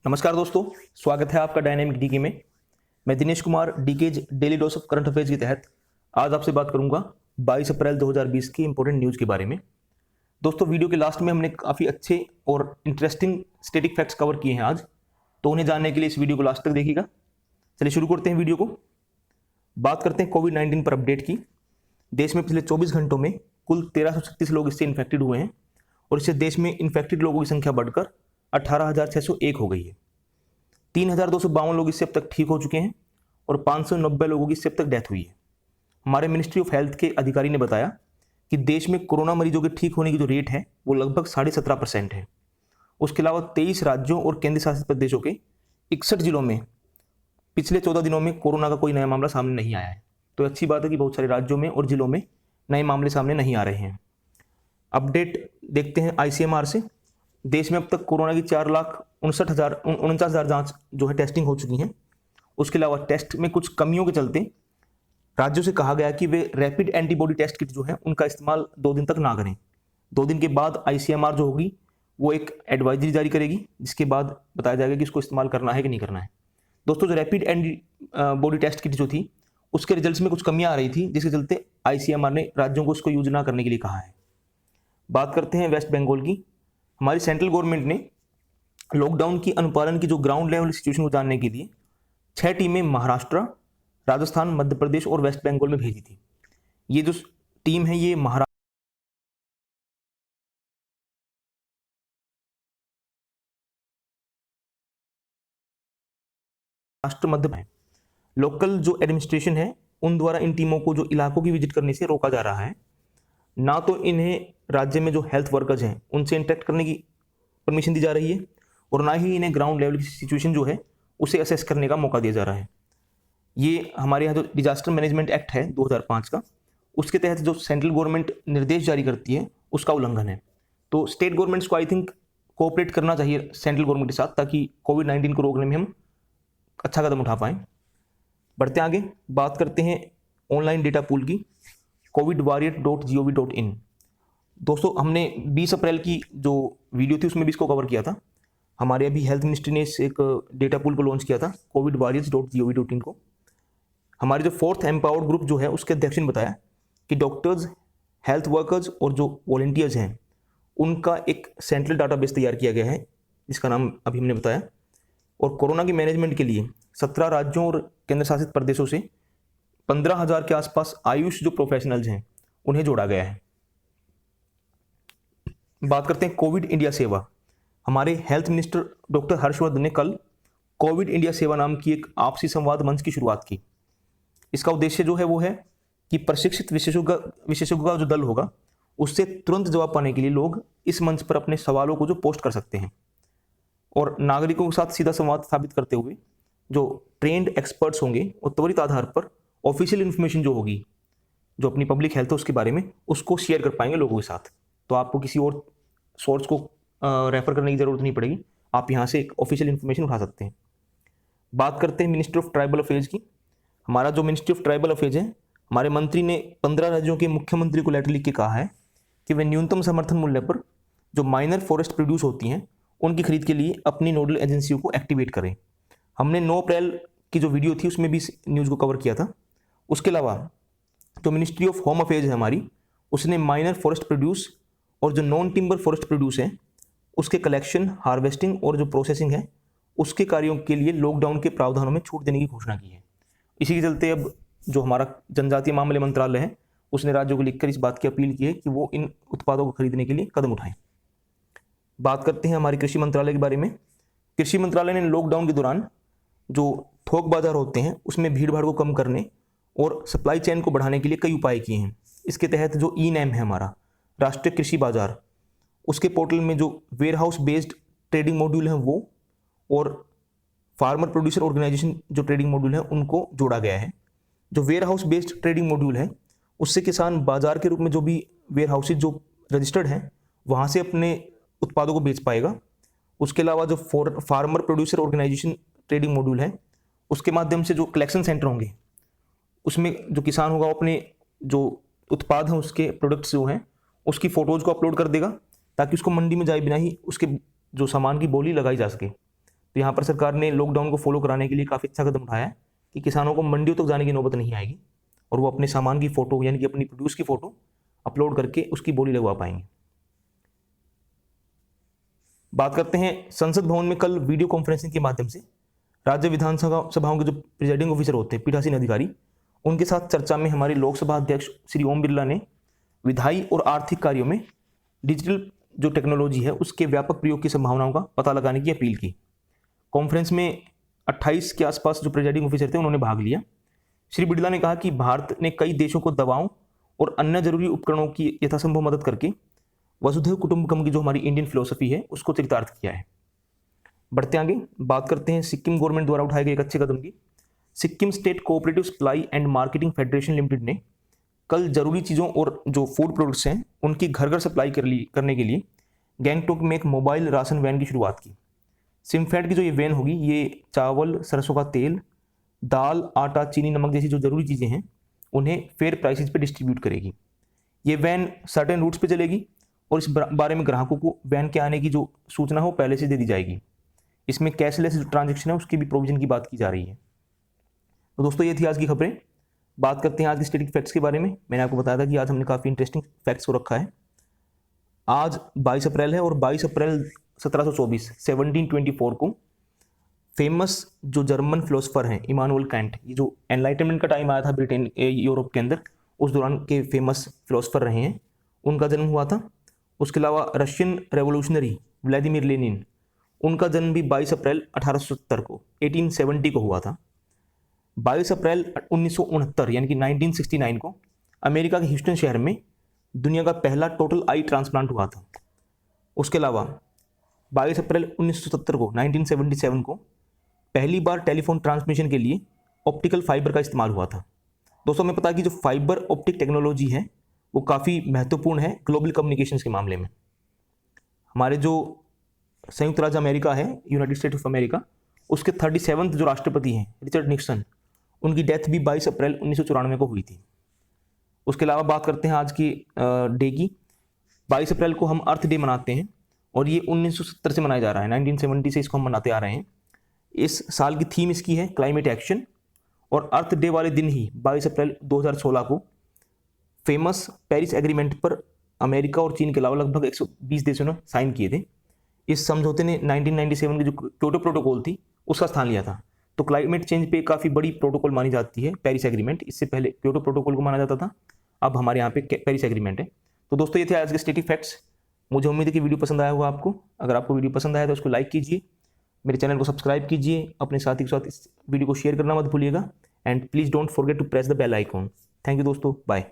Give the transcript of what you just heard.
नमस्कार दोस्तों, स्वागत है आपका डायनेमिक डीके में। मैं Dinesh Kumar decays daily dose of current affairs के तहत आज आपसे बात करूंगा 22 अप्रैल 2020 की इंपॉर्टेंट न्यूज़ के बारे में। दोस्तों, वीडियो के लास्ट में हमने काफ़ी अच्छे और इंटरेस्टिंग स्टैटिक फैक्ट्स कवर किए हैं आज, तो उन्हें जानने के लिए इस वीडियो को लास्ट तक देखिएगा। चलिए शुरू करते हैं वीडियो को। बात करते हैं कोविड-19 पर अपडेट की। देश में पिछले 24 घंटों में कुल 1336 लोग इससे इन्फेक्टेड हुए हैं और इससे देश में इन्फेक्टेड लोगों की संख्या बढ़कर 18,601 हो गई है। 3,252 लोग इससे अब तक ठीक हो चुके हैं और 590 लोगों की इससे अब तक डेथ हुई है। हमारे मिनिस्ट्री ऑफ हेल्थ के अधिकारी ने बताया कि देश में कोरोना मरीजों के ठीक होने की जो रेट है वो लगभग 17.5% है। उसके अलावा 23 राज्यों और केंद्र शासित प्रदेशों के 61 जिलों में पिछले 14 दिनों में कोरोना का कोई नया मामला सामने नहीं आया है। तो अच्छी बात है कि बहुत सारे राज्यों में और जिलों में नए मामले सामने नहीं आ रहे हैं। अपडेट देखते हैं आईसीएमआर से। देश में अब तक कोरोना की 4,59,000 जांच जो है टेस्टिंग हो चुकी हैं। उसके अलावा टेस्ट में कुछ कमियों के चलते राज्यों से कहा गया कि वे रैपिड एंटीबॉडी टेस्ट किट जो है उनका इस्तेमाल 2 दिन तक ना करें। 2 दिन के बाद आईसीएमआर जो होगी वो एक एडवाइजरी जारी करेगी, जिसके बाद बताया जाएगा कि इसको इस्तेमाल करना है कि नहीं करना है। दोस्तों, जो रैपिड एंटीबॉडी टेस्ट किट जो थी उसके रिजल्ट्स में कुछ कमियां आ रही थी, जिसके चलते आईसीएमआर ने राज्यों को उसको यूज ना करने के लिए कहा है। बात करते हैं वेस्ट बंगाल की। हमारी सेंट्रल गवर्नमेंट ने लॉकडाउन की अनुपालन की जो ग्राउंड लेवल सिचुएशन को जानने के लिए 6 टीमें महाराष्ट्र, राजस्थान, मध्य प्रदेश और वेस्ट बंगाल में भेजी थी। ये जो टीम है ये महाराष्ट्र, मध्य है। लोकल जो एडमिनिस्ट्रेशन है उन द्वारा इन टीमों को जो इलाकों की विजिट करने से रोका जा रहा है। ना तो इन्हें राज्य में जो हेल्थ वर्कर्स हैं उनसे इंटरेक्ट करने की परमिशन दी जा रही है और ना ही इन्हें ग्राउंड लेवल की सिचुएशन जो है उसे असेस करने का मौका दिया जा रहा है। ये हमारे यहाँ जो डिजास्टर मैनेजमेंट एक्ट है 2005 का, उसके तहत जो सेंट्रल गवर्नमेंट निर्देश जारी करती है उसका उल्लंघन है। तो स्टेट गवर्नमेंट्स को आई थिंक कोऑपरेट करना चाहिए सेंट्रल गवर्नमेंट के साथ, ताकि कोविड-19 को रोकने में हम अच्छा कदम उठा पाएँ। बढ़ते आगे, बात करते हैं ऑनलाइन डेटा पूल की, covidwarrior.gov.in। दोस्तों, हमने 20 अप्रैल की जो वीडियो थी उसमें भी इसको कवर किया था। हमारे अभी हेल्थ मिनिस्ट्री ने इस एक डेटा पूल को लॉन्च किया था, covidwarriors.gov.in को। हमारे जो 4th एम्पावर्ड ग्रुप जो है उसके अध्यक्ष ने बताया कि डॉक्टर्स, हेल्थ वर्कर्स और जो वॉलंटियर्स हैं उनका एक सेंट्रल डाटाबेस तैयार किया गया है, जिसका नाम अभी हमने बताया। और कोरोना की मैनेजमेंट के लिए 17 राज्यों और केंद्र शासित प्रदेशों से 15,000 के आसपास आयुष जो प्रोफेशनल्स हैं उन्हें जोड़ा गया है। बात करते हैं कोविड इंडिया सेवा। हमारे हेल्थ मिनिस्टर डॉक्टर हर्षवर्धन ने कल कोविड इंडिया सेवा नाम की एक आपसी संवाद मंच की शुरुआत की। इसका उद्देश्य जो है वो है कि प्रशिक्षित विशेषज्ञों का जो दल होगा उससे तुरंत जवाब पाने के लिए लोग इस मंच पर अपने सवालों को जो पोस्ट कर सकते हैं और नागरिकों के साथ सीधा संवाद स्थापित करते हुए जो ट्रेंड एक्सपर्ट्स होंगे वो त्वरित आधार पर ऑफिशियल इन्फॉर्मेशन जो होगी, जो अपनी पब्लिक हेल्थ है उसके बारे में, उसको शेयर कर पाएंगे लोगों के साथ। तो आपको किसी और सोर्स को रेफर करने की जरूरत नहीं पड़ेगी, आप यहाँ से एक ऑफिशियल इन्फॉर्मेशन उठा सकते हैं। बात करते हैं मिनिस्ट्री ऑफ ट्राइबल अफेयर्स की। हमारा जो मिनिस्ट्री ऑफ ट्राइबल अफेयर्स है, हमारे मंत्री ने 15 राज्यों के मुख्यमंत्री को लेटर लिख के कहा है कि वे न्यूनतम समर्थन मूल्य पर जो माइनर फॉरेस्ट प्रोड्यूस होती हैं उनकी खरीद के लिए अपनी नोडल एजेंसियों को एक्टिवेट करें। हमने 9 अप्रैल की जो वीडियो थी उसमें भी इस न्यूज़ को कवर किया था। उसके अलावा जो मिनिस्ट्री ऑफ होम अफेयर्स है हमारी, उसने माइनर फॉरेस्ट प्रोड्यूस और जो नॉन टिम्बर फॉरेस्ट प्रोड्यूस है उसके कलेक्शन, हार्वेस्टिंग और जो प्रोसेसिंग है उसके कार्यों के लिए लॉकडाउन के प्रावधानों में छूट देने की घोषणा की है। इसी के चलते अब जो हमारा जनजातीय मामले मंत्रालय है उसने राज्यों को लिखकर इस बात की अपील की है कि वो इन उत्पादों को खरीदने के लिए कदम उठाएं। बात करते हैं हमारी कृषि मंत्रालय के बारे में। कृषि मंत्रालय ने लॉकडाउन के दौरान जो थोक बाजार होते हैं उसमें भीड़ भाड़ को कम करने और सप्लाई चेन को बढ़ाने के लिए कई उपाय किए हैं। इसके तहत जो ई-नैम है हमारा राष्ट्रीय कृषि बाजार, उसके पोर्टल में जो warehouse based trading module है वो और फार्मर प्रोड्यूसर ऑर्गेनाइजेशन जो ट्रेडिंग मॉड्यूल है उनको जोड़ा गया है। जो warehouse based trading module है उससे किसान बाजार के रूप में जो भी वेयर हाउसेज जो रजिस्टर्ड हैं वहाँ से अपने उत्पादों को बेच पाएगा। उसके अलावा जो farmer producer organization trading module है उसके माध्यम से जो कलेक्शन सेंटर होंगे उसमें जो किसान होगा अपने जो उत्पाद हैं उसके प्रोडक्ट्स जो हैं उसकी फ़ोटोज़ को अपलोड कर देगा ताकि उसको मंडी में जाए बिना ही उसके जो सामान की बोली लगाई जा सके। तो यहाँ पर सरकार ने लॉकडाउन को फॉलो कराने के लिए काफ़ी अच्छा कदम उठाया है कि किसानों को मंडियों तक जाने की नौबत नहीं आएगी और वो अपने सामान की फ़ोटो यानी कि अपनी प्रोड्यूस की फ़ोटो अपलोड करके उसकी बोली लगवा पाएंगे। बात करते हैं संसद भवन में कल वीडियो कॉन्फ्रेंसिंग के माध्यम से राज्य विधानसभाओं के जो प्रिजाइडिंग ऑफिसर होते हैं, पीठासीन अधिकारी, उनके साथ चर्चा में हमारे लोकसभा अध्यक्ष श्री ओम बिरला ने विधायी और आर्थिक कार्यों में डिजिटल जो टेक्नोलॉजी है उसके व्यापक प्रयोग की संभावनाओं का पता लगाने की अपील की। कॉन्फ्रेंस में 28 के आसपास जो प्रिजाइडिंग ऑफिसर थे उन्होंने भाग लिया। श्री बिरला ने कहा कि भारत ने कई देशों को दवाओं और अन्य जरूरी उपकरणों की यथासंभव मदद करके वसुधैव कुटुंबकम की जो हमारी इंडियन फिलोसफी है उसको चरितार्थ किया है। बढ़ते आगे बात करते हैं सिक्किम गवर्नमेंट द्वारा उठाए गए एक अच्छे कदम की। Sikkim state cooperative supply and marketing federation limited ने कल जरूरी चीज़ों और जो फूड प्रोडक्ट्स हैं उनकी घर घर सप्लाई करने के लिए गैंगटोक में एक मोबाइल राशन वैन की शुरुआत की। सिमफेड की जो ये वैन होगी ये चावल, सरसों का तेल, दाल, आटा, चीनी, नमक जैसी जो ज़रूरी चीज़ें हैं उन्हें फेयर प्राइसेस पे डिस्ट्रीब्यूट करेगी। ये वैन सर्टेन रूट्स पे चलेगी और इस बारे में ग्राहकों को वैन के आने की जो सूचना हो पहले से दे दी जाएगी। इसमें कैशलेस जो ट्रांजेक्शन है उसकी भी प्रोविजन की बात की जा रही है। तो दोस्तों ये थी आज की खबरें। बात करते हैं आज के स्टैटिक फैक्ट्स के बारे में। मैंने आपको बताया था कि आज हमने काफ़ी इंटरेस्टिंग फैक्ट्स को रखा है। आज 22 अप्रैल है और 22 अप्रैल 1724 को फेमस जो जर्मन फिलोसफर हैं इमानुएल कैंट, ये जो एनलाइटनमेंट का टाइम आया था ब्रिटेन यूरोप के अंदर, उस दौरान के फेमस फिलोसफर रहे हैं, उनका जन्म हुआ था। उसके अलावा रशियन रेवोल्यूशनरी व्लादिमीर लेनिन, उनका जन्म भी 22 अप्रैल 1870 को 1870 को हुआ था। 22 अप्रैल 1969 यानी कि 1969 को अमेरिका के ह्यूस्टन शहर में दुनिया का पहला टोटल आई ट्रांसप्लांट हुआ था। उसके अलावा 22 अप्रैल 1970 को 1977 को पहली बार टेलीफोन ट्रांसमिशन के लिए ऑप्टिकल फाइबर का इस्तेमाल हुआ था। दोस्तों हमें पता है कि जो फाइबर ऑप्टिक टेक्नोलॉजी है वो काफ़ी महत्वपूर्ण है ग्लोबल कम्युनिकेशंस के मामले में। हमारे जो संयुक्त राज्य अमेरिका है, यूनाइटेड स्टेट्स ऑफ अमेरिका, उसके 37वें जो राष्ट्रपति हैं रिचर्ड निक्सन, उनकी डेथ भी 22 अप्रैल 1994 को हुई थी। उसके अलावा बात करते हैं आज की डे की। 22 अप्रैल को हम अर्थ डे मनाते हैं और ये 1970 से मनाया जा रहा है, 1970 से इसको हम मनाते आ रहे हैं। इस साल की थीम इसकी है क्लाइमेट एक्शन और अर्थ डे वाले दिन ही 22 अप्रैल 2016 को फेमस पेरिस एग्रीमेंट पर अमेरिका और चीन के अलावा लगभग 120 देशों ने साइन किए थे। इस समझौते ने 1997 की जो क्योटो प्रोटोकॉल थी उसका स्थान लिया था। तो क्लाइमेट चेंज पे काफ़ी बड़ी प्रोटोकॉल मानी जाती है पेरिस एग्रीमेंट। इससे पहले क्योटो प्रोटोकॉल को माना जाता था, अब हमारे यहाँ पे पेरिस एग्रीमेंट है। तो दोस्तों ये थे आज के स्टैटिक फैक्ट्स। मुझे उम्मीद है कि वीडियो पसंद आया होगा आपको। अगर आपको वीडियो पसंद आया तो उसको लाइक कीजिए, मेरे चैनल को सब्सक्राइब कीजिए, अपने साथी के साथ इस वीडियो को शेयर करना मत भूलिएगा and please don't forget to press the bell icon. Thank you दोस्तों, बाय।